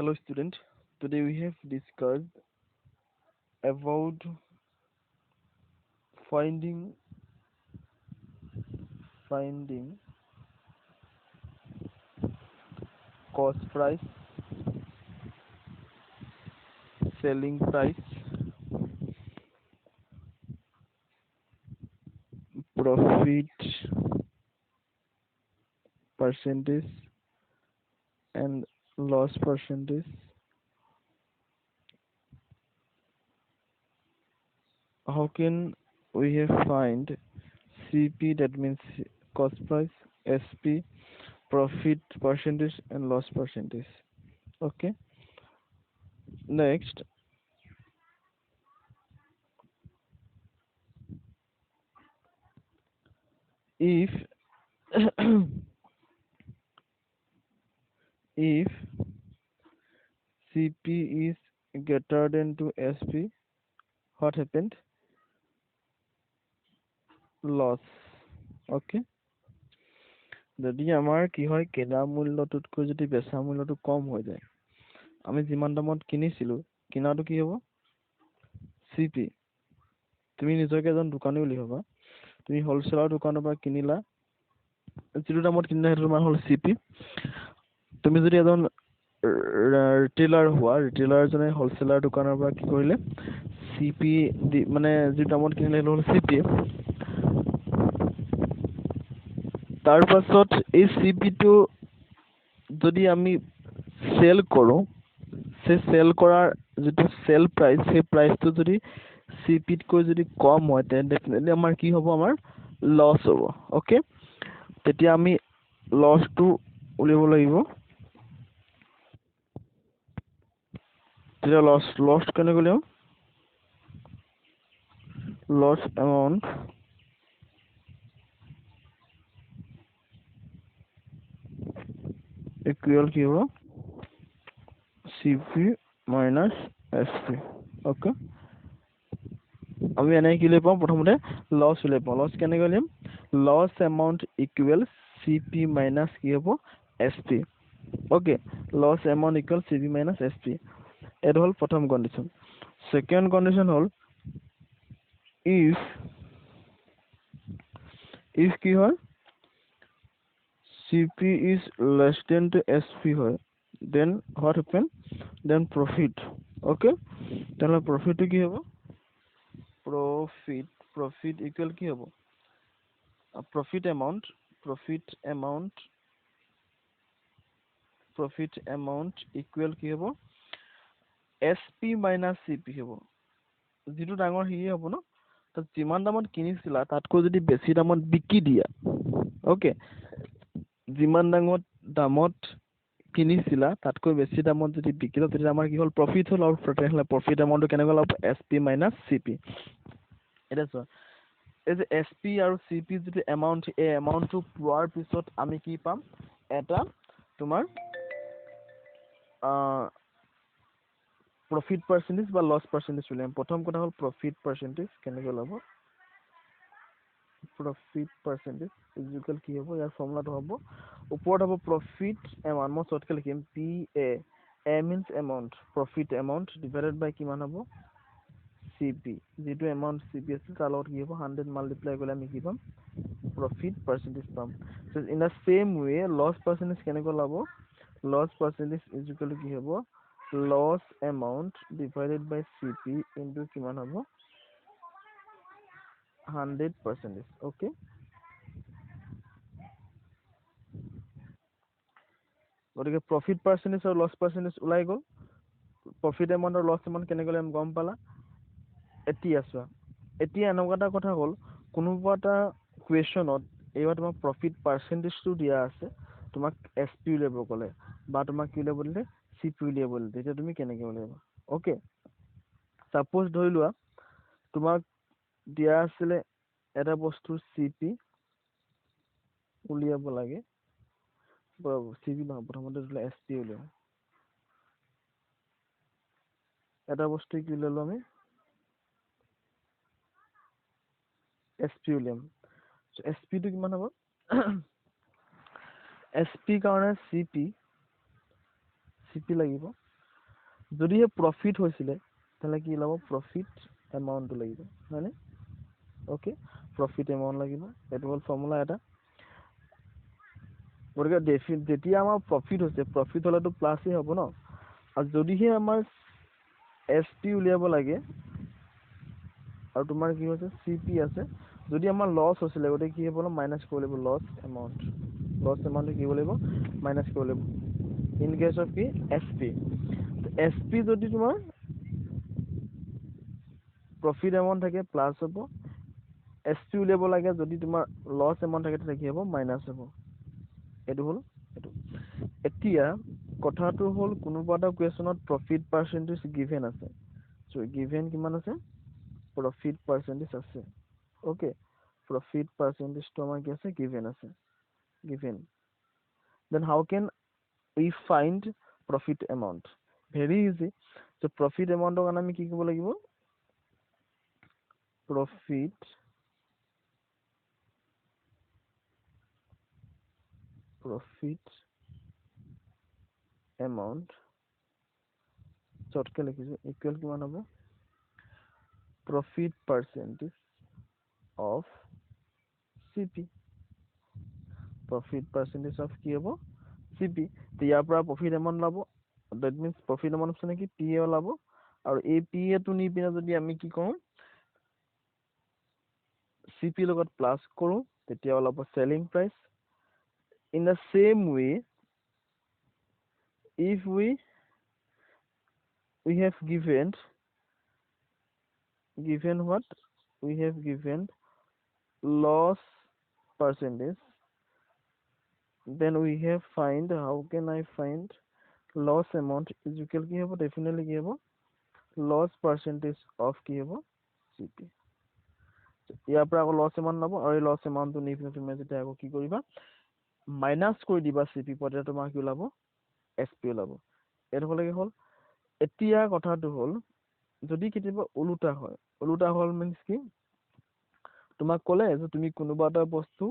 Hello student, today we have discussed about finding cost price, selling price, profit percentage and loss percentage. How can we have find CP, that means cost price, SP, profit percentage and loss percentage? Okay, next, if if CP is greater than to SP, what happened? Loss. Okay, যদি আমাৰ কি হয় কিনা মূল্যটোতকৈ যদি বেচা মূল্যটো কম হৈ যায়, আমি যিমান দামত কিনিছিলো কিনাটো কি হ'ব? CP। তুমি নিজকে এজন দোকানী বুলি ভাবা, তুমি হলচেলাৰ দোকানৰ পৰা কিনিলা, যিটো দামত কিনিলা সেইটো তোমাৰ হ'ল CP। তুমি যদি এজন ৰিটেইলাৰ হোৱা, ৰিটেইলাৰজনে হলচেলাৰ দোকানৰ পৰা কি কৰিলে, CP মানে যিটো দামত কিনিলে সেইটো হ'ল CP। তাৰ পাছত এই CP-টো যদি আমি চেল কৰোঁ, সেই চেল কৰাৰ যিটো চেল প্ৰাইচ, সেই প্ৰাইচটো যদি CP-তকৈ যদি কম হয়, তেন্তে ডেফিনেটলি আমাৰ কি হ'ব? আমাৰ লছ হ'ব। অ'কে, তেতিয়া আমি লছটো উলিয়াব লাগিব। তেতিয়া লছ কেনেকৈ উলিয়াম? লছ এমাউণ্ট ইকুৱেল কি হ'ব? CP minus SP। অ'কে, আমি এনেকৈ কি উলিয়াই পাওঁ? প্ৰথমতে লছ উলিয়াই পাওঁ। লছ কেনেকৈ উলিয়াম? Loss amount equal CP minus কি হ'ব? SP। Okay, loss amount equal CP minus SP। এইটো হ'ল প্ৰথম কণ্ডিশ্যন। ছেকেণ্ড কণ্ডিশ্যন হ'ল if কি হয়? CP is less than to SP হয়, then what happen? Then profit. Okay, তেনেহ'লে প্ৰফিটটো কি হ'ব? প্ৰফিট ইকুৱেল কি হ'ব? প্ৰফিট এমাউণ্ট ইকুৱেল কি হ'ব? SP মাইনাছ CP হ'ব। যিটো ডাঙৰ সিয়ে হ'ব ন, তাত যিমান দামত কিনিছিলা তাতকৈ যদি বেছি দামত বিকি দিয়া, অ'কে, যিমান দামত কিনিছিলা তাতকৈ বেছি দামত যদি বিকিলা, তেতিয়া আমাৰ কি হ'ল? প্ৰফিট হ'ল। আৰু তেনেহ'লে প্ৰফিট এমাউণ্টটো কেনেকৈ ওলাব? SP minus CP। এতিয়া চোৱা, এই যে SP আৰু CP যিটো এমাউণ্ট, এই এমাউণ্টটো পোৱাৰ পিছত আমি কি পাম? এটা তোমাৰ প্ৰফিট পাৰ্চেণ্টেজ বা লছ পাৰ্চেণ্টেজ উলিয়াম। প্ৰথম কথা হ'ল প্ৰফিট পাৰ্চেণ্টেজ কেনেকৈ ওলাব? প্ৰফিট পাৰ্চেণ্টেজ ইকুৱেল কি হ'ব? ইয়াৰ ফৰ্মুলাটো হ'ব, ওপৰত হ'ব প্ৰফিট এমাউণ্ট, মই শ্বৰ্টকৈ লিখিম PA, A minus amount, profit amount divided by কিমান হ'ব? CP। যিটো এমাউণ্ট CP আছিল তাৰ লগত কি হ'ব? 100 মাল্টিপ্লাই কৰিলে আমি কি পাম? প্ৰফিট পাৰ্চেণ্টেজ পাম। In the same way loss percentage কেনেকৈ ওলাব? লছ পাৰ্চেণ্টেজ ইকুৱেল কি হ'ব? Loss amount divided by CP into কিমান হ'ব? 100%। অ'কে, গতিকে প্ৰফিট পাৰ্চেণ্টেজ আৰু লছ পাৰ্চেণ্টেজ ওলাই গ'ল। প্ৰফিট এমাউণ্ট আৰু লছ এমাউণ্ট কেনেকৈ ওলাম গম পালা? এতিয়া চোৱা, এতিয়া এনেকুৱা এটা কথা হ'ল, কোনোবা এটা কুৱেশ্যনত এইবাৰ তোমাক প্ৰফিট পাৰ্চেণ্টেজটো দিয়া আছে, তোমাক SP উলিয়াব ক'লে, বা তোমাক কি উলিয়াব দিলে? CP উলিয়াব দিলে, তেতিয়া তুমি কেনেকৈ উলিয়াবা? অ'কে, ছাপ'জ ধৰি লোৱা তোমাক দিয়া আছিলে এটা বস্তুৰ CP উলিয়াব লাগে, CP নহয়, প্ৰথমতে ধৰি SP উলিয়াম। এটা বস্তু কি উলিয়ালো আমি? SP উলিয়াম। SP টো কিমান হ'ব? SP কাৰণে CP লাগিব যদিহে প্ৰফিট হৈছিলে তাহলে কি লাভ প্ৰফিট এমাউন্টটো লাগিব হয়নে ওকে প্ৰফিট এমাউন্ট লাগিব এটো হল ফৰ্মুলা এটা গতিকে যেতিয়া আমাৰ প্ৰফিট হৈছে প্ৰফিট হলেতো প্লাসই হ'ব ন আৰু যদিহে আমাৰ এসপি উলিয়াব লাগে আৰু তোমাৰ কি হৈছে সিপি আছে যদি আমাৰ লস হৈছিলে গতে কি হ'ব মাইনাস কৰিব লাগিব লস এমাউন্ট কি কৰিব লাগিব মাইনাস কৰিব লাগিব ইন কেস অফ কি এসপি যদি তোমাৰ প্ৰফিট এমাউন্ট থাকে প্লাস হ'ব এসপি উলিয়াব লাগে যদি তোমাৰ লস এমাউন্ট থাকে তেতিয়া কি হ'ব মাইনাস হ'ব এটো হল এটো এতিয়া কথাটো হল কোনোবা এটা কোৱেচনত প্ৰফিট পাৰ্চেন্টেজ গিভেন আছে সো গিভেন কিমান আছে profit percentage আছে okay profit percentage to amar ki ase given then how can we find profit amount very easy so profit amount to আমি কি কৰিব লাগিব profit amount shortcut লিখিছো equal কিমান হ'ব profit percentage of CP profit percentage of কি হ'ব CP তো ইয়াৰ পৰা profit amount লাব that means profit amount আছে নেকি PA লাব আৰু এই PA টো নি পিনে যদি আমি কি কওঁ CP লগত প্লাস কৰো তেতিয়া ওলাব selling price in the same way if we have given what we have given loss percentage then we have find how can I find loss amount is equal ki hobo definitely ki hobo loss percentage of ki hobo CP ইয়াৰ পৰা আকৌ loss amount লব আৰু loss amount টো নিপিনে তুমি যেতিয়া আকৌ কি কৰিবা মাইনাস কৰি দিবা CP পদে তোমাৰ কি ওলাব SP ওলাব এটো হলে কি হল এতিয়া কথাটো হল যদি কেতিয়াবা উলুটা হল means কি তোমাক ক'লে যে তুমি কোনোবা এটা বস্তু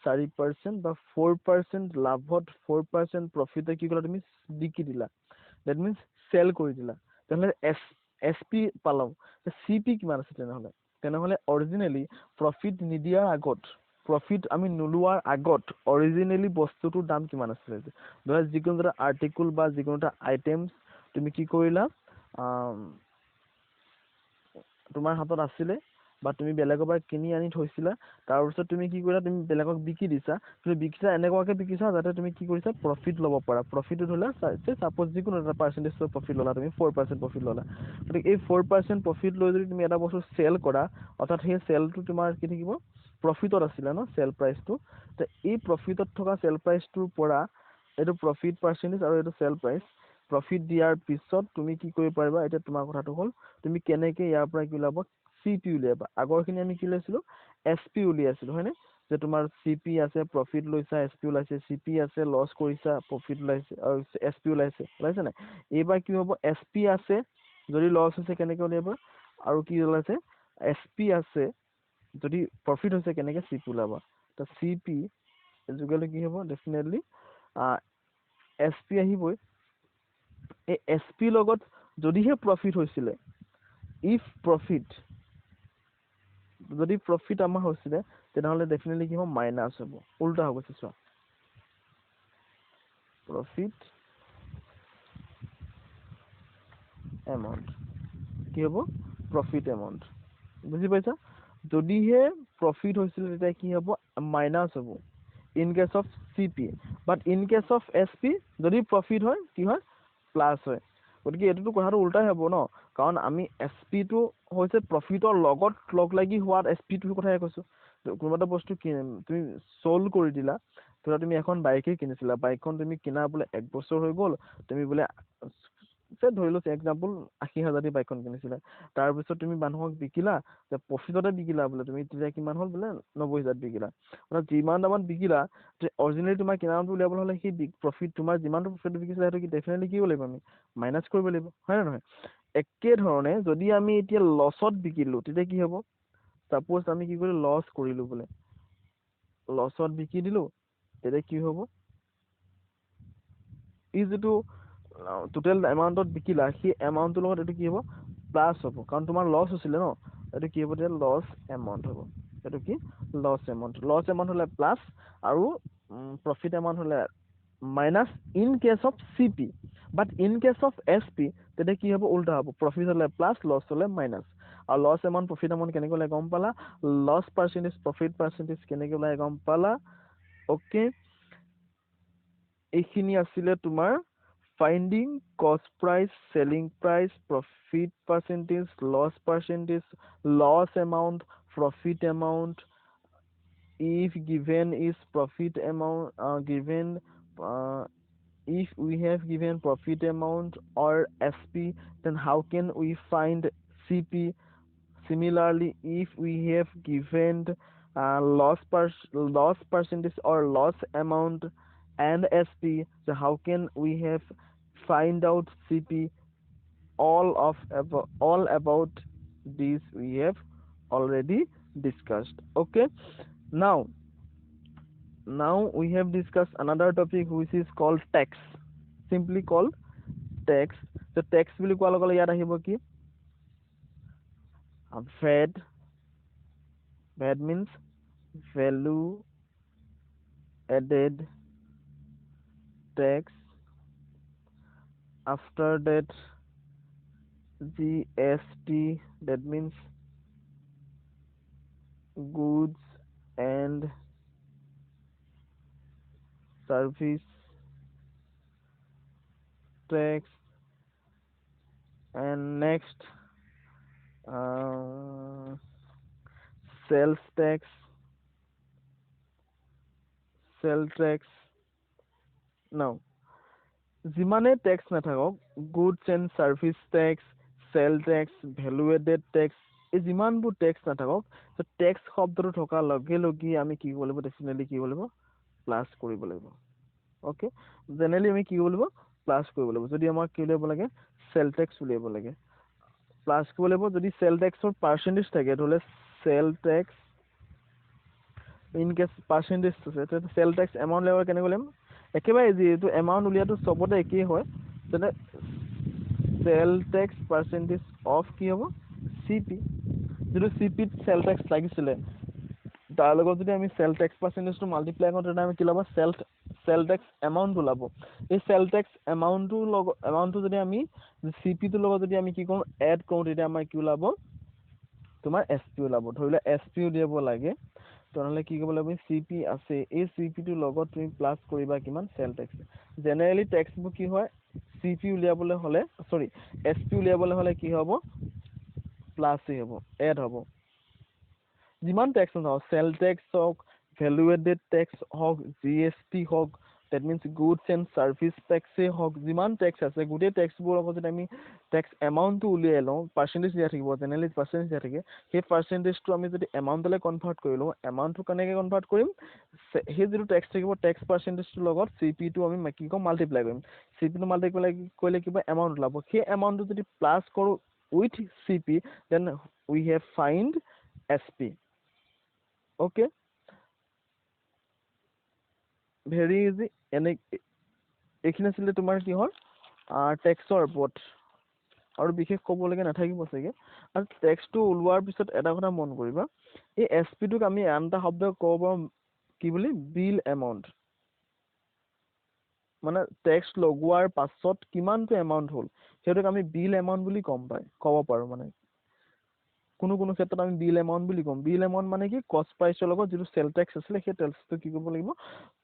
4% বা 4% লাভত 4% প্ৰফিটে কি কৰিলা তুমি বিকি দিলা that means sell কৰি দিলা তেনে SP পালাও CP কিমান আছে তেনেহলে অৰিজিনালি প্ৰফিট নিদিয়াৰ আগত প্ৰফিট আমি নুলুৱাৰ আগত অৰিজিনালি বস্তুটোৰ দাম কিমান আছিল ধৰা যিকোনো এটা আৰ্টিকল বা যিকোনো এটা আইটেমছ তুমি কি কৰিলা তোমাৰ হাতত আছিল বা তুমি বেলেগৰ পৰা কিনি আনি থৈছিলা তাৰ পিছত তুমি কি কৰিলা তুমি বেলেগক বিকি দিছা তুমি বিকিছা এনেকুৱাকে বিকিছা যাতে তুমি কি কৰিছা প্ৰফিট লব পাৰা প্ৰফিট হলা সাপোজ যিকোনো এটা পাৰ্সেন্টেজ প্ৰফিট ললা তুমি 4% প্ৰফিট ললা গতিকে এই 4% প্ৰফিট লৈ যদি তুমি এটা বস্তু সেল কৰা অৰ্থাৎ সেই সেলটো তোমাৰ কি থাকিব প্ৰফিটত আছিল ন সেল প্ৰাইসটো তে এই প্ৰফিটত থকা সেল প্ৰাইসটোৰ পৰা এটো প্ৰফিট পাৰ্সেন্টেজ আৰু এটো সেল প্ৰাইস প্ৰফিট দিয়াৰ পিছত তুমি কি কৰিব পাৰিবা এটা তোমাৰ কথাটো হল তুমি কেনেকে ইয়াৰ পৰা কি লাভ CP উলিয়াবা আগৰখিনি আমি কি লৈছিলো SP উলিয়াইছিলো হয়নে যে তোমাৰ CP আছে প্ৰফিট লৈছা SP উলাইছে CP আছে লস কৰিছা প্ৰফিট উলাইছে আৰু SP উলাইছে নাই এইবাৰ কি হ'ব SP আছে যদি লস হৈছে কেনেকে উলিয়াবা আৰু কি উলাইছে SP আছে যদি প্ৰফিট হৈছে কেনেকে CP উলাবা তো CP ইকুৱেল কি হ'ব ডেফিনেটলি SP আহিবই এই SP লগত যদিহে প্ৰফিট হৈছিলে if profit যদি প্ৰফিট আমাৰ হৈছিলে তেনেহলে ডেফিনেটলি কি হ'ব মাইনাস হ'ব উল্টা হ'ব চোৱা প্রফিট এমাউন্ট কি হ'ব প্রফিট এমাউন্ট বুজি পাইছা যদিহে প্রফিট হৈছিলে তেতিয়া কি হ'ব মাইনাস হ'ব in case of CP but in case of SP যদি প্রফিট হয় কি হয় প্লাস হয় গতিকে এটোটো কথাটো উল্টাই হ'ব ন কাৰণ আমি SP টো হৈছে প্ৰফিটৰ লগত লগ লাগি হোৱাত SP টোৰ কথাই কৈছো কোনোবা এটা বস্তু তুমি সোল কৰি দিলা ধৰা তুমি এখন বাইকে কিনিছিলা বাইকখন তুমি কিনা বোলে 1 বছৰ হৈ গল তুমি বোলে ধৰিলো এক্সাম্পল 80000 দি বাইকখন কিনিছিলা তাৰ পিছত তুমি মানুহক বিকিলা যে প্ৰফিটতে বিকিলা বোলে তুমি তেতিয়া কিমান হল বোলে 90000 বিকিলা মানে যিমান দামত বিকিলা যে অৰিজিনালি তোমাৰ কিনামটো উলিয়াবলৈ হলে সেই প্ৰফিট তোমাৰ যিমানটো প্ৰফিট বিকিছিলা সেইটো কি ডেফিনেটলি কি লাগিব আমি মাইনাস কৰিব লাগিব হয় না নহয় একে ধৰণে যদি আমি এতিয়া লসত বিকিলো তেতিয়া কি হ'ব সাপোজ আমি কি কৰিলো লস কৰিলো বোলে লসত বিকি দিলো তেতিয়া কি হ'ব ই যেটো টোটেল এমাউণ্টত বিকিলা সেই এমাউণ্টটোৰ লগত এইটো কি হ'ব প্লাছ হ'ব কাৰণ তোমাৰ লছ হৈছিলে ন এইটো কি হ'ব তেতিয়া লছ এমাউণ্ট হ'ব এইটো কি লছ এমাউণ্ট হ'লে প্লাছ আৰু প্ৰফিট এমাউণ্ট হ'লে minus in case of CP but in case of SP তেতিয়া কি হ'ব উল্টা হ'ব প্ৰফিট হ'লে প্লাছ লছ হ'লে মাইনাছ আৰু লছ এমাউণ্ট প্ৰফিট এমাউণ্ট কেনেকৈ ওলাই গম পালা লছ পাৰ্চেণ্টেজ প্ৰফিট পাৰ্চেণ্টেজ কেনেকৈ ওলাই গম পালা অ'কে এইখিনি আছিলে তোমাৰ finding cost price selling price profit percentage loss amount profit amount if given is profit amount given if we have given profit amount or SP then how can we find CP similarly if we have given loss percentage or loss amount and SP so how can we have find out CP all about this we have already discussed okay now we have discussed another topic which is called tax simply called tax so tax বুলি কোৱাৰ লগে লগে ইয়াত আহিব কি VAT means value added tax after that GST that means goods and service tax and next sales tax now যিমানে tax নাথাকক goods and service tax cell tax value aided tax এই যিমানবোৰ ট্যাক্স নাথাকক তো ট্যাক্স শব্দটো থকাৰ লগে লগে আমি কি কৰিব লাগিব ডেফিনেটলি কি কৰিব লাগিব প্লাস কৰিব লাগিব ওকে জেনেৰেলি আমি কি কৰিব লাগিব প্লাস কৰিব লাগিব যদি আমাৰ কি উলিয়াব লাগে সেল ট্যাক্স উলিয়াব লাগে প্লাস কৰিব লাগিব যদি সেল ট্যাক্সৰ পাৰ্চেন্টেজ থাকে তাহলে cell tax in case percentage আছে তো সেল ট্যাক্স এমাউন্ট লেভেল কেনে কৰিম একেবাৰে যিটো এমাউন্ট উলিয়াটো সবতে একেই হয় তেনে সেল ট্যাক্স পার্সেন্টেজ অফ কি হ'ব CP যেটো CP সেল ট্যাক্স লাগিছিলে তাৰ লগত যদি আমি সেল ট্যাক্স পাৰ্সেন্টেজটো মাল্টিপ্লাই কৰোঁ তেনে আমি কি লাভ সেল ট্যাক্স এমাউন্ট ওলাব এই সেল ট্যাক্স এমাউন্টটো যদি আমি CP টোৰ লগত যদি আমি কি কৰোঁ এড কৰোঁ তেতিয়া আমাৰ কি ওলাব তোমাৰ SP ওলাব ধৰিলে SP উলিয়াব লাগে তেনেহলে কি কৰিব লাগিব CP আছে এই CP টোৰ লগত তুমি প্লাস কৰিবা কিমান cell tax generally tax book কি হয় CP উলিয়াবলৈ হলে সৰি SP উলিয়াবলৈ হলে কি হ'ব প্লাস হ'ব এড হ'ব যিমান ট্যাক্স নহওক সেল ট্যাক্স হওক ভ্যালু এডেড ট্যাক্স হওক GST হওক that means goods and service tax হওক যিমান ট্যাক্স আছে গোটেই ট্যাক্সবোৰ লগত যদি আমি ট্যাক্স এমাউন্টটো উলিয়াই লওঁ পাৰ্সেন্টেজ দিয়া থাকিব জেনাৰেলি পাৰ্সেন্টেজ দিয়া থাকে সেই পাৰ্সেন্টেজটো আমি যদি এমাউন্টলৈ কনভাৰ্ট কৰি লওঁ এমাউন্টটো কেনেকৈ কনভাৰ্ট কৰিম সেই যিটো ট্যাক্স থাকিব ট্যাক্স পাৰ্সেন্টেজটোৰ লগত CP টো আমি কি কম মাল্টিপ্লাই কৰিম CP টো মাল্টিপ্লাই কৰিলে কিবা এমাউন্ট ওলাব সেই এমাউন্টটো যদি প্লাস কৰোঁ with CP then we have find SP okay very easy এনে এইখিনি আছিলে তোমাৰ কি হ'ল ট্যাক্সৰ ওপৰত আৰু বিশেষ ক'বলগীয়া নাথাকিব চাগে আৰু ট্যাক্সটো ওলোৱাৰ পিছত এটা কথা মন কৰিবা এই SP টোক আমি আনটা শব্দ ক'ব পাৰোঁ কি বুলি বিল এমাউন্ট মানে ট্যাক্স লগোৱাৰ পাছত কিমানটো এমাউন্ট হ'ল সেইটোক আমি বিল এমাউন্ট বুলি ক'ব পাৰোঁ মানে কোনো ক্ষেত্ৰত আমি বিল এমাউন্ট বুলি ক'ম বিল এমাউন্ট মানে কি কষ্ট প্ৰাইচৰ লগত যেটো সেল ট্যাক্স আছিল সেই ট্যাক্সটো কি কৰিব লাগিব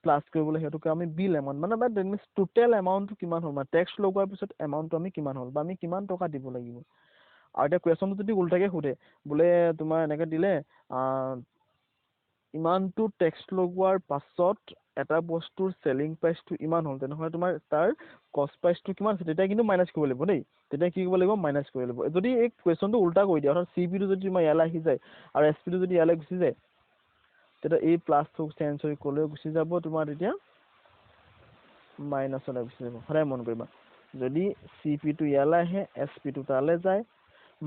প্লাস কৰিবলৈ হেতুকে আমি বিল এমাউন্ট মানে বাট দ্যাট মিন্স টোটাল এমাউন্ট কিমান হ'ল মানে ট্যাক্স লগোৱাৰ পিছত এমাউন্টটো আমি কিমান হ'ল বা আমি কিমান টকা দিব লাগিব আৰু এটা কোৱেশ্চনটো যদি উল্টাকে সোধে বোলে তোমাৰ এনেকৈ দিলে ইমানটো ট্যাক্স লগোৱাৰ পাছত এটা বস্তুৰ সেলিং প্ৰাইসটো ইমান হ'ল তেনেহলে তোমাৰ তাৰ কষ্ট প্ৰাইসটো কিমান আছে তেতিয়া কিন্তু মাইনাস কৰিব লাগিব দেই তেতিয়া কি কৰিব লাগিব মাইনাস কৰিব লাগিব যদি এই কোৱেশ্চনটো উল্টা কৰি দিয়া অৰ্থাৎ CP টো যদি তোমাৰ ইয়ালৈ আহি যায় আৰু SP টো যদি ইয়ালৈ গুচি যায় তেতিয়া এই প্লাস টো চেঞ্জ হৈ কলৈ গুচি যাব তোমাৰ তেতিয়া মাইনাসলৈ গুচি যাব সদায় মন কৰিবা যদি CP টো ইয়ালৈ আহে SP টো তালৈ যায়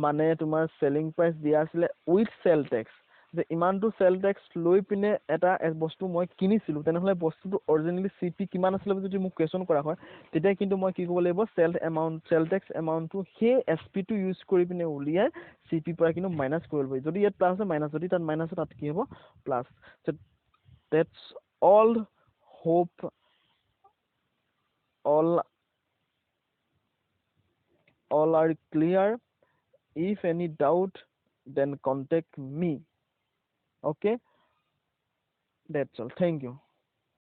মানে তোমাৰ সেলিং প্ৰাইস দিয়া আছিলে উইথ সেল ট্যাক্স যে ইমানটো চেল টেক্স লৈ পিনে এটা বস্তু মই কিনিছিলোঁ, তেনেহ'লে বস্তুটো অৰিজিনেলি CP কিমান আছিলে বুলি যদি মোক কুৱেশ্যন কৰা হয়, তেতিয়া কিন্তু মই কি ক'ব লাগিব, চেল টেক্স এমাউণ্টটো সেই SP টো ইউজ কৰি পিনে উলিয়াই CP পৰা কিন্তু মাইনাছ কৰিব লাগিব। যদি ইয়াত প্লাছ আছে মাইনাছ, যদি তাত মাইনাছ আছে তাত কি হ'ব plus. That's all. Hope all are clear. If any doubt, then contact me. Okay, that's all. Thank you.